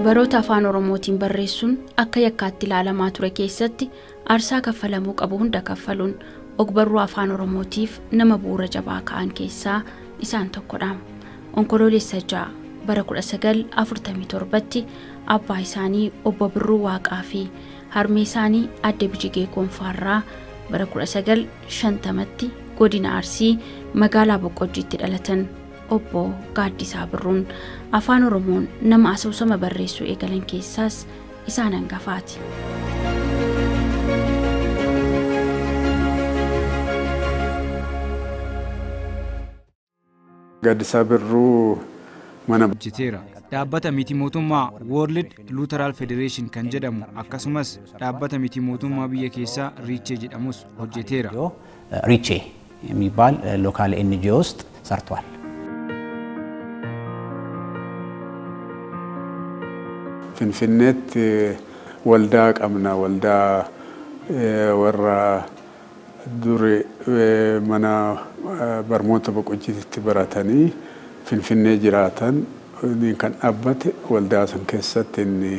baroota afaan oromootiin barreessuun akka yakkaatti ilaalamaa ture keessatti aarsaa kaffalamuu qabu hunda kaffaluun ogbarruu afaan oromootiif nama bu'uura jabaa ka'an keessaa isaan tokkodha. Onkoloolessa 6 bara 1947tti abbaa isaanii obbo Birruu Waaqaa fi harmee isaanii adde Bijigee Gonfaarraa bara 1950tti godina Arsii magaalaa Boqqojjiitti dhalatan. Obbo Gaaddisaa Birruun afaan oromoon nama asoosama barreessuu eegalan keessaas isaan hangafaati. Gaaddisaa Birruu mana hojjeteera. Dhaabbata miti mootummaa World Lutheran Federation kan jedhamu akkasumas dhaabbata miti mootummaa biyya keessaa Riichee jedhamus hojjeteera. Riichee የሚባል ሎካል ኤንጂኦ ውስጥ ሰርቷል. Finfinneetti waldaa qabna, waldaa warra duri mana barmoota Boqqojjiitti baratanii Finfinnee jiraatan kan dhaabbate waldaa san keessatti inni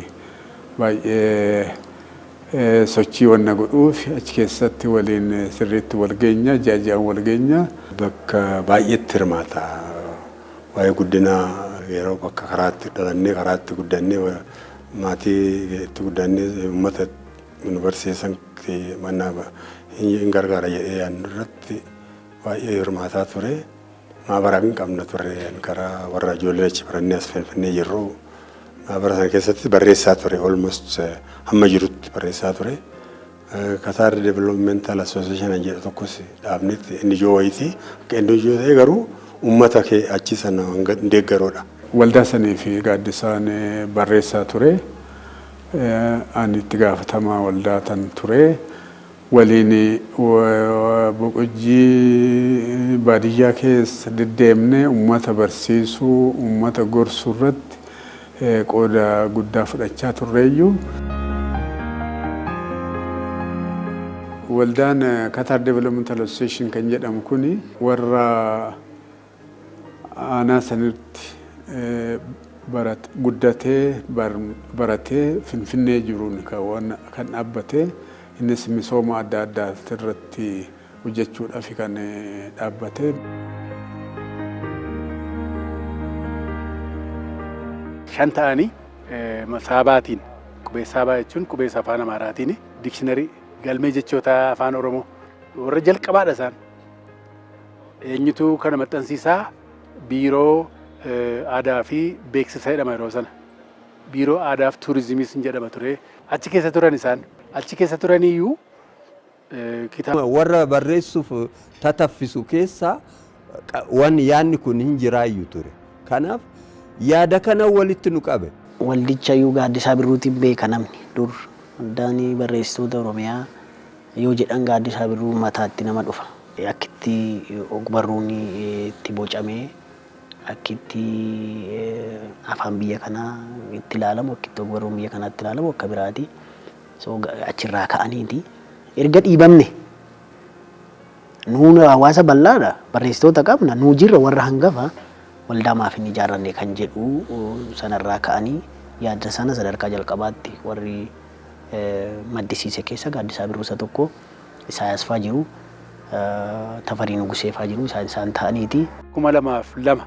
baay'ee sochii wanna godhuuf achi keessatti waliin sirriitti walgeenya, jaajaan walgeenya bakka baay'eetti hirmaata. Waa'ee guddina yeroo bakka karaatti dhalannee karaatti guddannee maatii itti guddannee uummata yuunivarsiitii mana hin gargaara jedhee yaadnu irratti baay'ee hirmaataa ture. Maabara hin qabna ture karaa warra ijoollee achi barannee as Finfinnee jirru maabara sana keessatti barreessaa ture. Almost hamma jirutti barreessaa ture. Qatar Developmental Association jedhu tokkos dhaabnetti NGO wayitii akka NGO ta'ee garuu uummata kee achi sana deeggaroodha. Waldaa sanii fi Gaaddisaan barreessaa ture. Ani itti gaafatamaa waldaa tan ture. Waliin Boqqojjii baadiyyaa keessa deddeemnee uummata barsiisuu, uummata gorsuu irratti qooda guddaa fudhachaa turreeyyuu. Waldaan Qatar Developmental Association kan jedhamu kuni warra aanaa sanitti guddatee baratee Finfinnee jiruun kan dhaabbatee innis misooma adda addaa irratti hojjechuudhaaf kan dhaabbatee. Shan ta'anii saabaatiin qubee saabaa jechuun qubee afaan Amaaraatiin dikshiinarii galmee jechoota afaan Oromoo warra jalqabaadha isaan. Eenyutu kana maxxansiisaa biiroo aadaa fi beeksisa jedhama yeroo sana. Biiroo aadaa fi tuurizimiis jedhama ture. Achi keessa turan isaan. Achi keessa turaniyyuu kitaaba warra barreessuuf tataffisu keessa waan yaadni kun hin jiraayyuu ture. Kanaaf yaada kana walitti nu qabe. Waldichayyuu Gaaddisaa Birruutiin beeka namni dur waldaan barreessitoota Oromiyaa yoo jedhan Gaaddisaa Birruu mataatti nama dhufa. Akkitti ogbarruun itti bocamee akkitti afaan biyya kanaa itti ilaalamu akkitti ogbarruun biyya kanaa itti ilaalamu akka biraati. So achirraa ka'aniiti erga dhiibamne nuun hawaasa bal'aadha barreessitoota qabna nuu jirra warra hangafa waldaa maaf hin ijaarranne kan jedhu sanarraa ka'anii yaada sana sadarkaa jalqabaatti warri maddisiise keessa Gaaddisaa Birruu isa tokko Isaayaas faa jiru Tafarii Nugusee faa jiru isaan ta'aniiti. 2002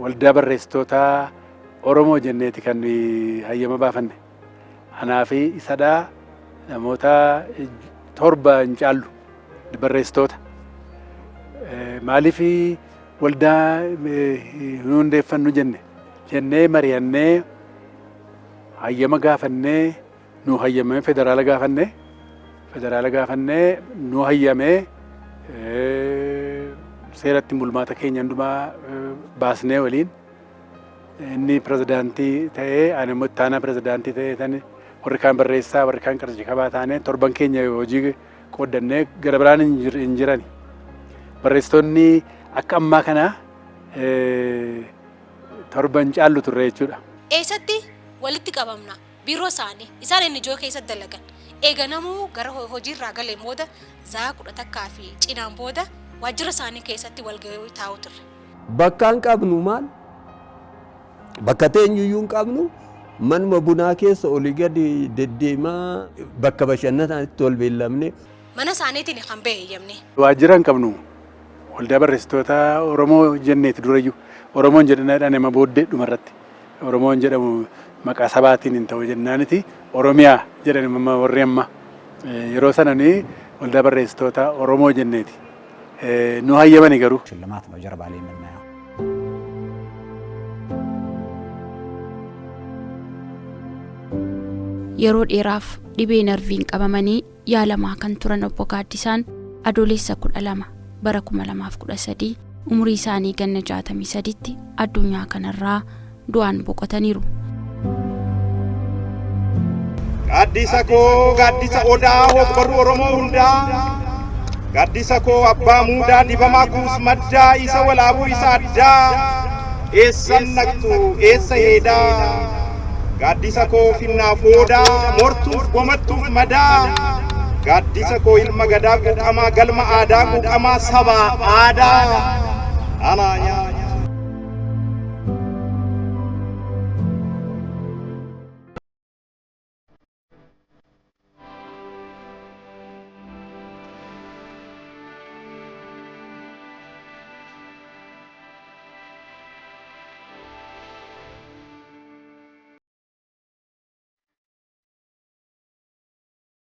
waldaa barreessitoota Oromoo jenneeti kan hayyama baafanne. Anaa fi isadhaa namoota 7 hin caallu barreessitoota. Maaliif waldaa hundeeffannu jennee mari'annee hayyama gaafannee nu hayyamee federaala gaafannee nu hayyamee seeratti bulmaata keenya hundumaa baasnee waliin inni pirezidaantii ta'ee ani immoo itti aanaa pirezidaantii ta'ee warri kaan barreessaa warri kaan qarshii qabaa taanee 7 keenya hojii qooddannee gara biraan hin jiran. Barreessitoonni akka ammaa kana 7 hin caallu turre jechuudha. Eessatti walitti qabamna biiroo isaanii isaan inni ijoo keessatti dalagan eeganamuu gara hojiirraa galee booda zaa 10 fi cinaan booda waajjira isaanii keessatti walgahii taa'u turre. Bakkaan qabnu maal? bakka teenyuyyuu hin qabnu manuma bunaa keessa olii gadi deddeemaa bakka bashannanaatti ol beellamne. Mana isaaniitiin kan ba'e eeyyamne. Waajjira hin qabnu waldaa barreessitoota Oromoo jenneeti durayyuu Oromoon jedhanaadhaan nama booddee dhumarratti Oromoon jedhamu maqaa sabaatiin hin ta'u jennaaniti Oromiyaa jedhan warri amma yeroo sananii waldaa barreessitoota Oromoo jenneeti. Nu hayyamani garuu. ሽልማት ነው ጀርባ ላይ የምናየው። yeroo dheeraaf dhibee narviin qabamanii yaalamaa kan turan obbo Gaaddisaan adoolessa 12 bara 2013 umurii isaanii ganna 63tti addunyaa kanarraa du'aan boqotaniiru. Gaaddisa koo gaaddisa odaa hogbarru Oromoo hundaa gaaddisa koo abbaa muudaa dibamaa kuus maddaa isa walaabuu isa addaa eessan naqxu eessa heedaa gaaddisa koo finnaa foodaa mortuuf gomattuuf madaa gaaddisa koo ilma gadaa quuqamaa galma aadaa quuqamaa sabaa aadaa anaa nyaa